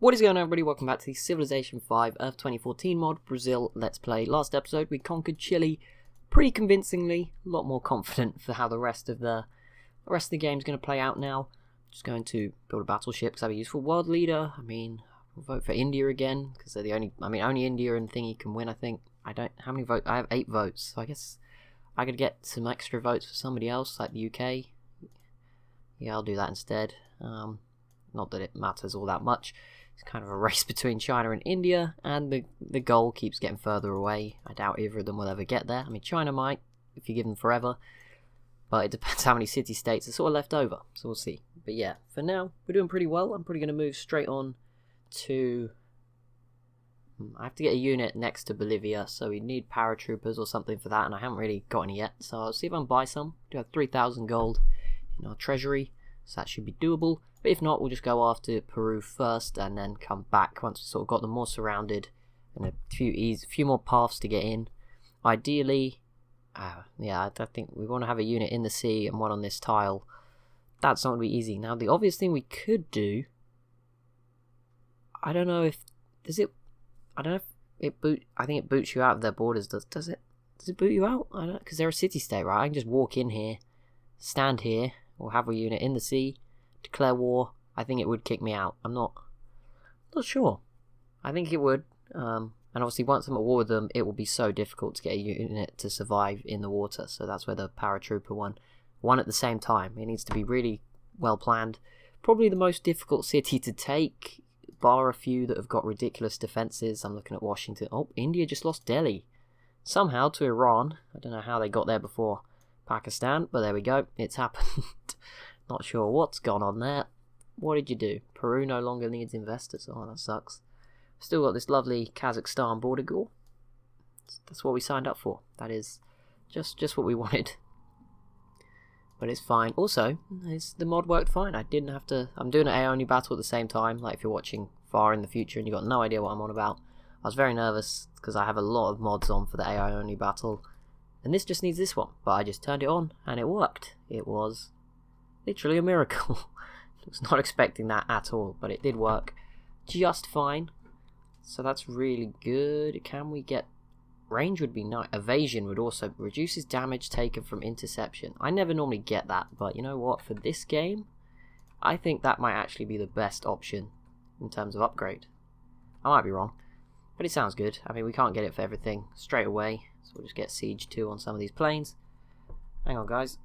What is going on, everybody? Welcome back to the Civilization 5 Earth 2014 mod Brazil Let's Play. Last episode we conquered Chile pretty convincingly. A lot more confident for how the rest of the game is going to play out now. Just going to build a battleship because I have a useful world leader. I mean, we'll vote for India again because they're the only India and thingy can win. I think how many votes? I have 8 votes, so I guess I could get some extra votes for somebody else like the UK. Yeah, I'll do that instead. Not that it matters all that much. It's kind of a race between China and India, and the goal keeps getting further away. I doubt either of them will ever get there. I mean, China might, if you give them forever, but it depends how many city-states are sort of left over, so we'll see. But yeah, for now, we're doing pretty well. I'm probably going to move straight on to... I have to get a unit next to Bolivia, so we need paratroopers or something for that, and I haven't really got any yet, so I'll see if I can buy some. We do have 3,000 gold in our treasury, so that should be doable. But if not, we'll just go after Peru first and then come back once we've sort of got them more surrounded and a few more paths to get in. Ideally, I think we want to have a unit in the sea and one on this tile. That's not going to be easy. Now, the obvious thing we could do, I don't know if I think it boots you out of their borders. Does it boot you out? I don't know, because they're a city-state, right? I can just walk in here, stand here, or have a unit in the sea, declare war. I think it would kick me out. I'm not sure. I think it would. And obviously once I'm at war with them, it will be so difficult to get a unit to survive in the water. So that's where the paratrooper one at the same time. It needs to be really well planned. Probably the most difficult city to take, bar a few that have got ridiculous defenses. I'm looking at Washington. Oh, India just lost Delhi. Somehow to Iran. I don't know how they got there before Pakistan, but there we go. It's happened. Not sure what's gone on there. What did you do? Peru no longer needs investors. Oh, that sucks. Still got this lovely Kazakhstan border goal. That's what we signed up for. That is just what we wanted. But it's fine. Also, the mod worked fine. I didn't have to... I'm doing an AI only battle at the same time. Like if you're watching far in the future and you've got no idea what I'm on about. I was very nervous because I have a lot of mods on for the AI only battle. And this just needs this one. But I just turned it on and it worked. It was literally a miracle. I was not expecting that at all, but it did work just fine. So that's really good. Can we get... Range would be nice. Evasion would also... Reduces damage taken from interception. I never normally get that, but you know what? For this game, I think that might actually be the best option in terms of upgrade. I might be wrong, but it sounds good. I mean, we can't get it for everything straight away, so we'll just get Siege 2 on some of these planes. Hang on, guys.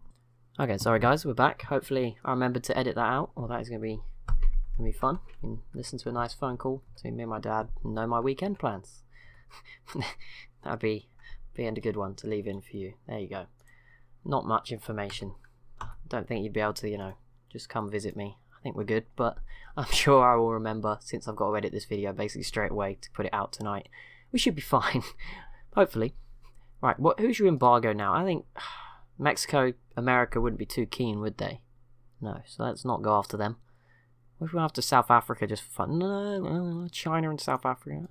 Okay, sorry guys, we're back. Hopefully I remembered to edit that out, or that is going to be fun. You can listen to a nice phone call to me and my dad and know my weekend plans. That'd be a good one to leave in for you. There you go. Not much information. Don't think you'd be able to, just come visit me. I think we're good, but I'm sure I will remember, since I've got to edit this video basically straight away to put it out tonight. We should be fine. Hopefully. Right, who's your embargo now? I think... Mexico, America wouldn't be too keen, would they? No, so let's not go after them. What if we went after South Africa just for fun? No, China and South Africa.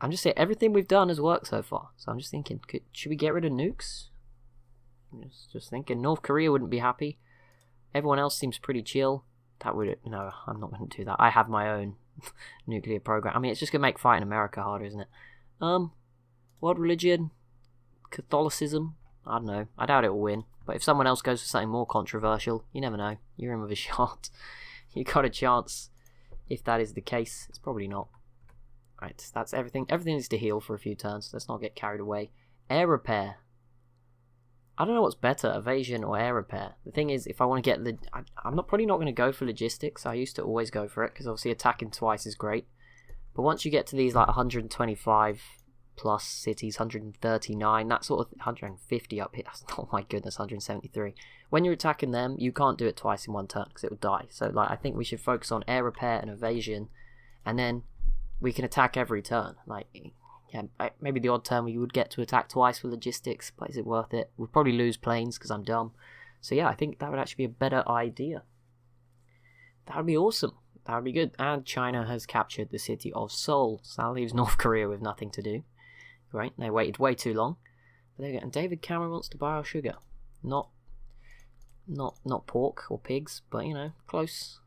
I'm just saying, everything we've done has worked so far. So I'm just thinking, should we get rid of nukes? I'm just thinking, North Korea wouldn't be happy. Everyone else seems pretty chill. No, I'm not going to do that. I have my own nuclear program. I mean, it's just going to make fighting America harder, isn't it? World religion, Catholicism. I don't know. I doubt it will win. But if someone else goes for something more controversial, you never know. You're in with a shot. You got a chance. If that is the case, it's probably not. Right, that's everything. Everything needs to heal for a few turns. Let's not get carried away. Air repair. I don't know what's better, evasion or air repair. The thing is, if I want to get the... I'm probably not going to go for logistics. I used to always go for it, because obviously attacking twice is great. But once you get to these like 125... plus cities, 139, that sort of 150 up here. Oh my goodness, 173. When you're attacking them, you can't do it twice in one turn because it will die. So like, I think we should focus on air repair and evasion, and then we can attack every turn. Like, yeah, maybe the odd turn we would get to attack twice with logistics, but is it worth it? We'll probably lose planes because I'm dumb. So yeah, I think that would actually be a better idea. That would be awesome. That would be good. And China has captured the city of Seoul, so that leaves North Korea with nothing to do. Right, they waited way too long. But there you go. And David Cameron wants to buy our sugar. Not pork or pigs, but close.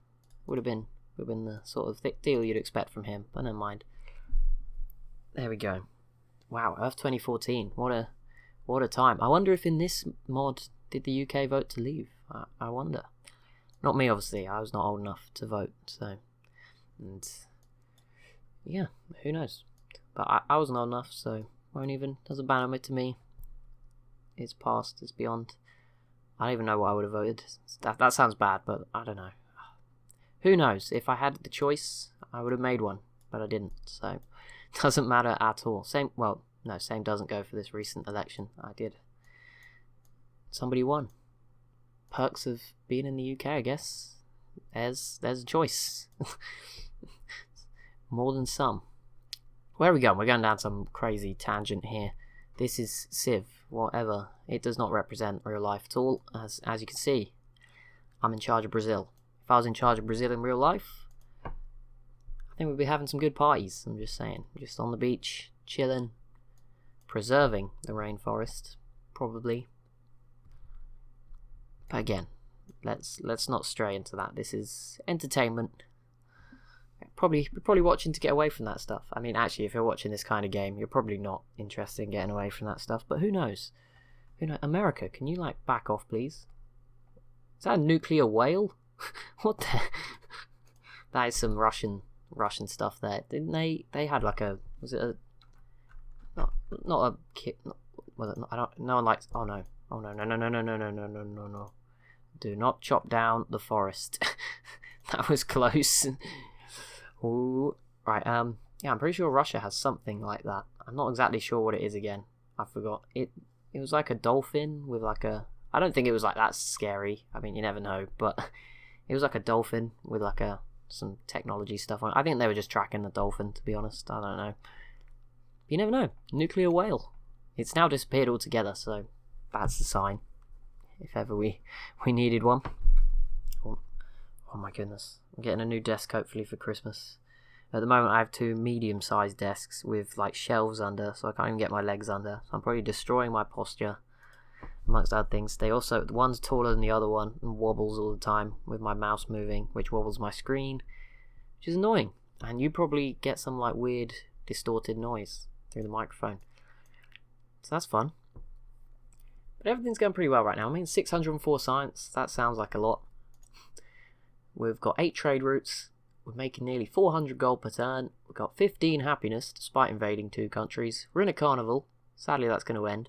Would have been Would have been the sort of thick deal you'd expect from him, but never mind. There we go. Wow, Earth 2014. What a time. I wonder if in this mod did the UK vote to leave? I wonder. Not me, obviously. I was not old enough to vote, so... And... yeah, who knows? But I wasn't old enough, so... doesn't matter to me. It's past, it's beyond. I don't even know what I would have voted. That sounds bad, but I don't know. Who knows? If I had the choice, I would have made one, but I didn't, so... it doesn't matter at all. Same doesn't go for this recent election. I did. Somebody won. Perks of being in the UK, I guess. There's a choice. More than some. Where are we going? We're going down some crazy tangent here. This is Civ, whatever. It does not represent real life at all. As you can see, I'm in charge of Brazil. If I was in charge of Brazil in real life, I think we'd be having some good parties. I'm just saying. Just on the beach, chilling, preserving the rainforest, probably. But again, let's not stray into that. This is entertainment. Probably watching to get away from that stuff. I mean, actually, if you're watching this kind of game, you're probably not interested in getting away from that stuff. But who knows? America, can you back off, please? Is that a nuclear whale? What the? That is some Russian stuff there. Didn't they? They had was it a? Not a kit. I don't. No one likes. Oh no. Oh no. Do not chop down the forest. That was close. Ooh. Right, yeah, I'm pretty sure Russia has something like that. I'm not exactly sure what it is again. I forgot. It was like a dolphin with a... I don't think it was that scary. I mean, you never know, but it was like a dolphin with some technology stuff on it. I think they were just tracking the dolphin, to be honest. I don't know. You never know. Nuclear whale. It's now disappeared altogether, so that's the sign. If ever we needed one. Oh my goodness. I'm getting a new desk hopefully for Christmas. At the moment I have 2 medium-sized desks with shelves under, so I can't even get my legs under. So I'm probably destroying my posture, amongst other things. The one's taller than the other one and wobbles all the time with my mouse moving, which wobbles my screen, which is annoying. And you probably get some weird distorted noise through the microphone. So that's fun. But everything's going pretty well right now. I mean, 604 science, that sounds like a lot. We've got 8 trade routes. We're making nearly 400 gold per turn. We've got 15 happiness, despite invading 2 countries. We're in a carnival. Sadly, that's going to end.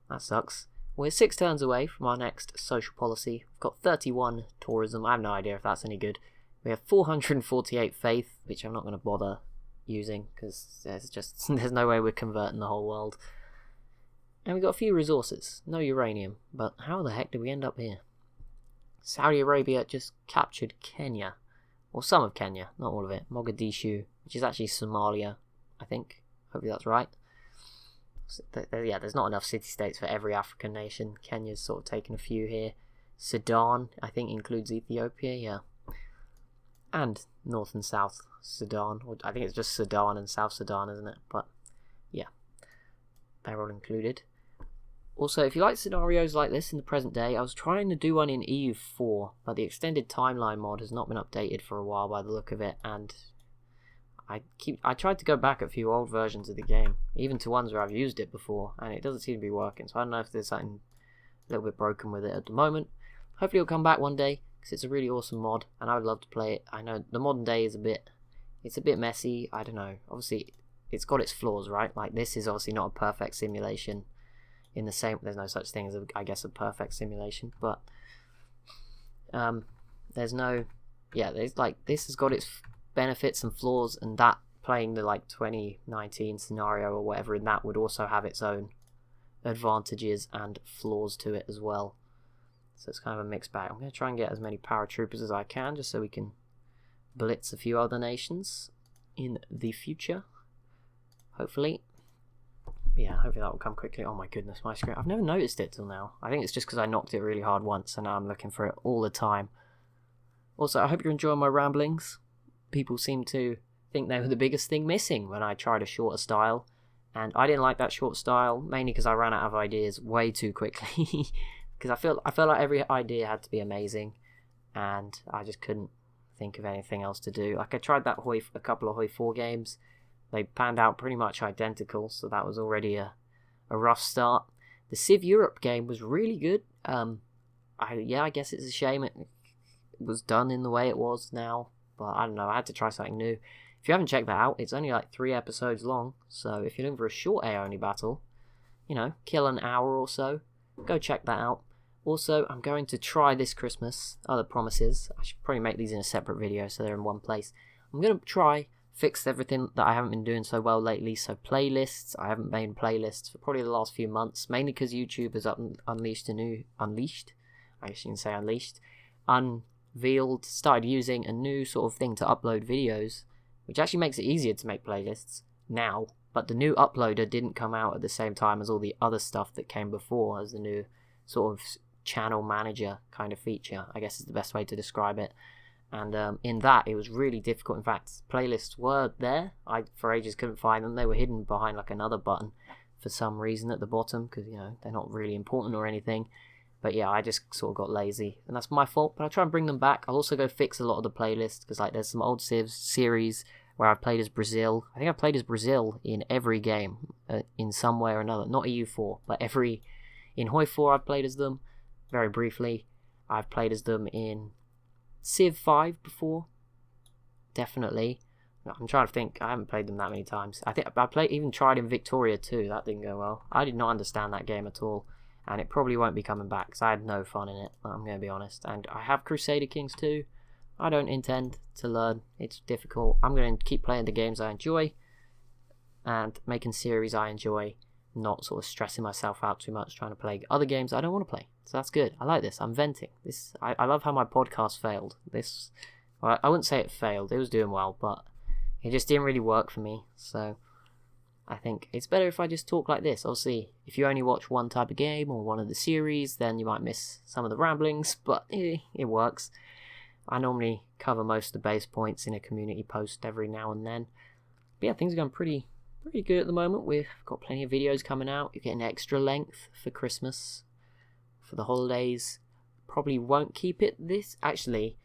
That sucks. We're 6 turns away from our next social policy. We've got 31 tourism. I have no idea if that's any good. We have 448 faith, which I'm not going to bother using, because there's no way we're converting the whole world. And we've got a few resources. No uranium. But how the heck did we end up here? Saudi Arabia just captured Kenya. Or some of Kenya, not all of it. Mogadishu, which is actually Somalia, I think. Hopefully that's right. Yeah, there's not enough city-states for every African nation. Kenya's sort of taken a few here. Sudan, I think, includes Ethiopia, yeah. And North and South Sudan. Or I think it's just Sudan and South Sudan, isn't it? But, yeah. They're all included. Also, if you like scenarios like this in the present day, I was trying to do one in EU4, but the extended timeline mod has not been updated for a while by the look of it, and I tried to go back a few old versions of the game, even to ones where I've used it before, and it doesn't seem to be working, so I don't know if there's something a little bit broken with it at the moment. Hopefully it'll come back one day, because it's a really awesome mod, and I would love to play it. I know the modern day is a bit messy, I don't know, obviously it's got its flaws, right? This is obviously not a perfect simulation. There's no such thing as a perfect simulation, but this has got its benefits and flaws, and that playing the 2019 scenario or whatever in that would also have its own advantages and flaws to it as well. So it's kind of a mixed bag. I'm going to try and get as many paratroopers as I can, just so we can blitz a few other nations in the future, hopefully. Yeah, hopefully that will come quickly. Oh my goodness, my screen. I've never noticed it till now. I think it's just because I knocked it really hard once and now I'm looking for it all the time. Also, I hope you're enjoying my ramblings. People seem to think they were the biggest thing missing when I tried a shorter style. And I didn't like that short style, mainly because I ran out of ideas way too quickly. Because I felt like every idea had to be amazing. And I just couldn't think of anything else to do. Like, I tried a couple of Hoi 4 games. They panned out pretty much identical, so that was already a rough start. The Civ Europe game was really good. I guess it's a shame it was done in the way it was now, but I don't know, I had to try something new. If you haven't checked that out, it's only like 3 episodes long, so if you're looking for a short AI-only battle, kill an hour or so, go check that out. Also, I'm going to try this Christmas, other promises, I should probably make these in a separate video so they're in one place. I'm going to try fix everything that I haven't been doing so well lately, so playlists. I haven't made playlists for probably the last few months, mainly because YouTube has started using a new sort of thing to upload videos, which actually makes it easier to make playlists now, but the new uploader didn't come out at the same time as all the other stuff that came before as the new sort of channel manager kind of feature, I guess is the best way to describe it. And in that, it was really difficult. In fact, playlists were there. I, for ages, couldn't find them. They were hidden behind like another button for some reason at the bottom, because, they're not really important or anything. But yeah, I just sort of got lazy, and that's my fault. But I'll try and bring them back. I'll also go fix a lot of the playlists, because like there's some old Civs series where I've played as Brazil. I think I've played as Brazil in every game in some way or another. Not EU4, but in Hoi 4 I've played as them very briefly. I've played as them in Civ 5 before, definitely. I'm trying to think. I haven't played them that many times. I think I even tried in Victoria too. That didn't go well. I did not understand that game at all, and it probably won't be coming back because I had no fun in it. I'm going to be honest. And I have Crusader Kings too. I don't intend to learn. It's difficult. I'm going to keep playing the games I enjoy and making series I enjoy, not sort of stressing myself out too much trying to play other games I don't want to play. So that's good. I like this. I'm venting. I love how my podcast failed. I wouldn't say it failed. It was doing well, but it just didn't really work for me. So I think it's better if I just talk like this. Obviously, if you only watch one type of game or one of the series, then you might miss some of the ramblings, but it works. I normally cover most of the base points in a community post every now and then. But yeah, things are going pretty good at the moment. We've got plenty of videos coming out. You're getting extra length for Christmas, for the holidays. Probably won't keep it this. Actually,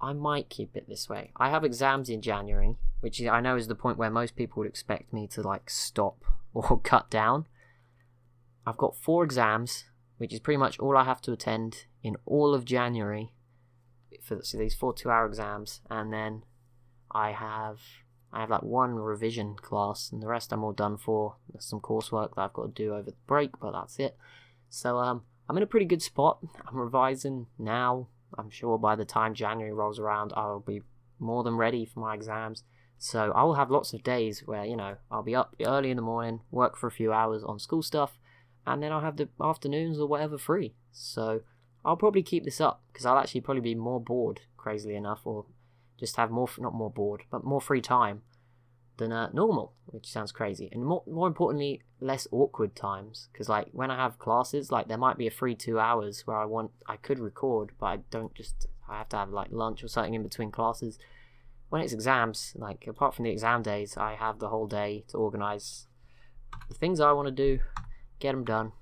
I might keep it this way. I have exams in January, which I know is the point where most people would expect me to like stop or cut down. I've got 4 exams, which is pretty much all I have to attend in all of January for these 4 2-hour exams, and then I have like 1 revision class, and the rest I'm all done for. There's some coursework that I've got to do over the break, but that's it. So I'm in a pretty good spot. I'm revising now. I'm sure by the time January rolls around, I'll be more than ready for my exams. So I will have lots of days where, I'll be up early in the morning, work for a few hours on school stuff, and then I'll have the afternoons or whatever free. So I'll probably keep this up, because I'll actually probably be more bored, crazily enough, or just have not more bored, but more free time than normal, which sounds crazy. And more importantly, less awkward times, because like when I have classes, like there might be a free 2 hours where I could record, but I have to have like lunch or something in between classes. When it's exams, like apart from the exam days, I have the whole day to organise the things I want to do, get them done.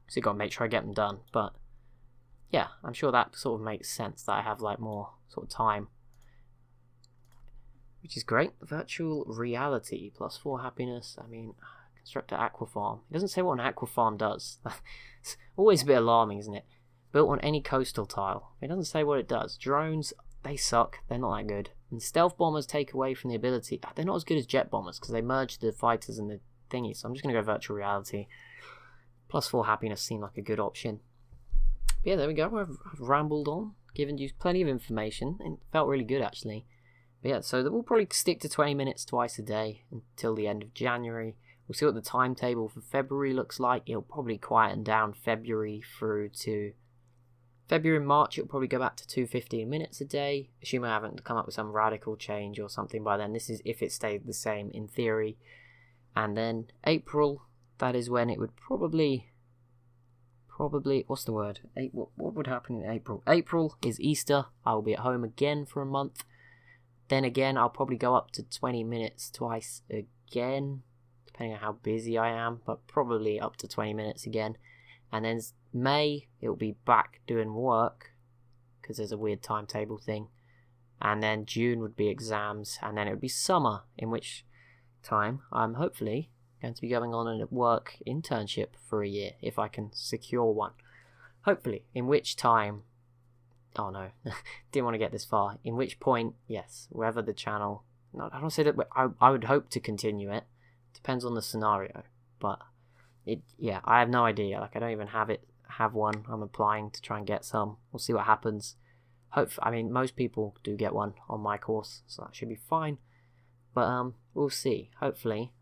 So you got to make sure I get them done. But yeah, I'm sure that sort of makes sense that I have like more sort of time, which is great. Virtual reality +4 happiness. I mean, construct an aqua farm. It doesn't say what an aqua farm does. It's always a bit alarming, isn't it? Built on any coastal tile. It doesn't say what it does. Drones, they suck. They're not that good. And stealth bombers take away from the ability. They're not as good as jet bombers because they merge the fighters and the thingy. So I'm just going to go virtual reality. +4 happiness seemed like a good option. But yeah, there we go. I've rambled on, given you plenty of information. It felt really good actually. But yeah, so we'll probably stick to 20 minutes twice a day until the end of January. We'll see what the timetable for February looks like. It'll probably quieten down February through to February and March. It'll probably go back to 2 15 minutes a day. Assuming I haven't come up with some radical change or something by then. This is if it stayed the same in theory. And then April, that is when it would probably what's the word? What would happen in April? April is Easter. I will be at home again for a month. Then again, I'll probably go up to 20 minutes twice again, depending on how busy I am, but probably up to 20 minutes again. And then May, it'll be back doing work, because there's a weird timetable thing. and then June would be exams, and then it would be summer, in which time I'm hopefully going to be going on a work internship for a year, if I can secure one. Hopefully, in which time, oh no, didn't want to get this far, in which point, yes, whether the channel, no, I don't say that, I would hope to continue it, depends on the scenario, but yeah, I have no idea, like I don't even have one, I'm applying to try and get some, we'll see what happens. I mean, most people do get one on my course, so that should be fine, but we'll see, hopefully.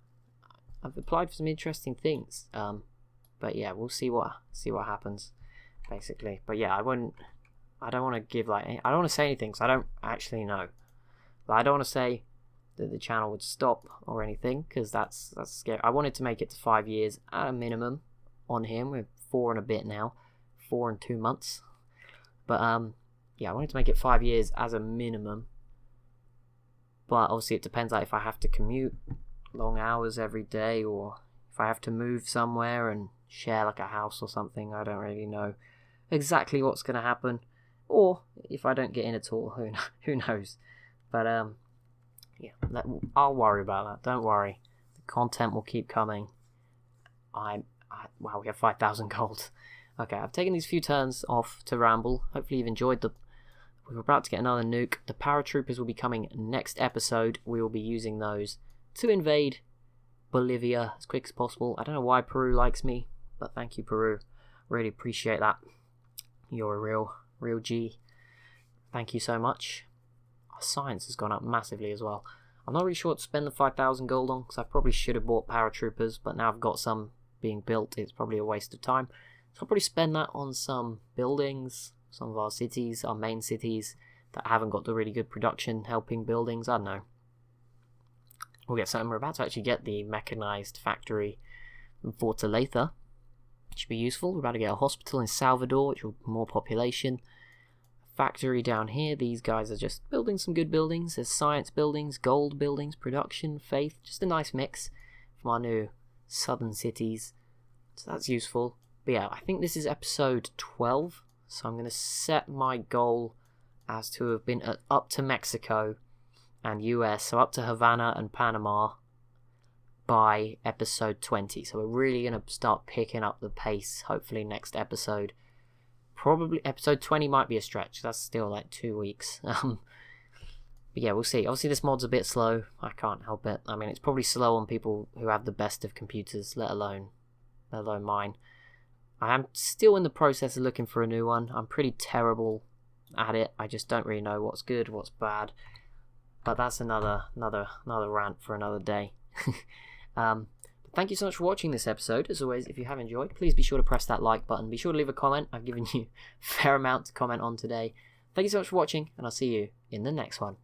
I've applied for some interesting things, but yeah, we'll see what happens, basically. But yeah, I don't want to give I don't want to say anything, because I don't actually know. But I don't want to say that the channel would stop or anything, because that's scary. I wanted to make it to 5 years at a minimum on him. We're 4 and a bit now, 4 and 2 months. But yeah, I wanted to make it 5 years as a minimum. But obviously it depends, like if I have to commute long hours every day, or if I have to move somewhere and share like a house or something. I don't really know exactly what's going to happen, or if I don't get in at all, who knows. But yeah, I'll worry about that, don't worry, the content will keep coming. Wow, we have 5,000 gold. Okay, I've taken these few turns off to ramble. Hopefully you've enjoyed them. We're about to get another nuke. The paratroopers will be coming next episode. We will be using those to invade Bolivia as quick as possible. I don't know why Peru likes me, but thank you, Peru. Really appreciate that. You're a real G. Thank you so much. Our science has gone up massively as well. I'm not really sure what to spend the 5,000 gold on, because I probably should have bought paratroopers, but now I've got some being built, it's probably a waste of time. So I'll probably spend that on some buildings, some of our cities, our main cities, that haven't got the really good production helping buildings. I don't know. We'll get something. We're about to actually get the mechanized factory in Fortaleza, which should be useful. We're about to get a hospital in Salvador, which will have more population. Factory down here, these guys are just building some good buildings. There's science buildings, gold buildings, production, faith, just a nice mix from our new southern cities. So that's useful. But yeah, I think this is episode 12, so I'm going to set my goal as to have been up to Mexico and US, so up to Havana and Panama by episode 20. So we're really going to start picking up the pace, hopefully next episode. Probably episode 20 might be a stretch, that's still like 2 weeks. But yeah, we'll see. Obviously this mod's a bit slow, I can't help it. I mean, it's probably slow on people who have the best of computers, let alone mine. I am still in the process of looking for a new one. I'm pretty terrible at it. I just don't really know what's good, what's bad. But that's another rant for another day. Thank you so much for watching this episode. As always, if you have enjoyed, please be sure to press that like button. Be sure to leave a comment. I've given you a fair amount to comment on today. Thank you so much for watching, and I'll see you in the next one.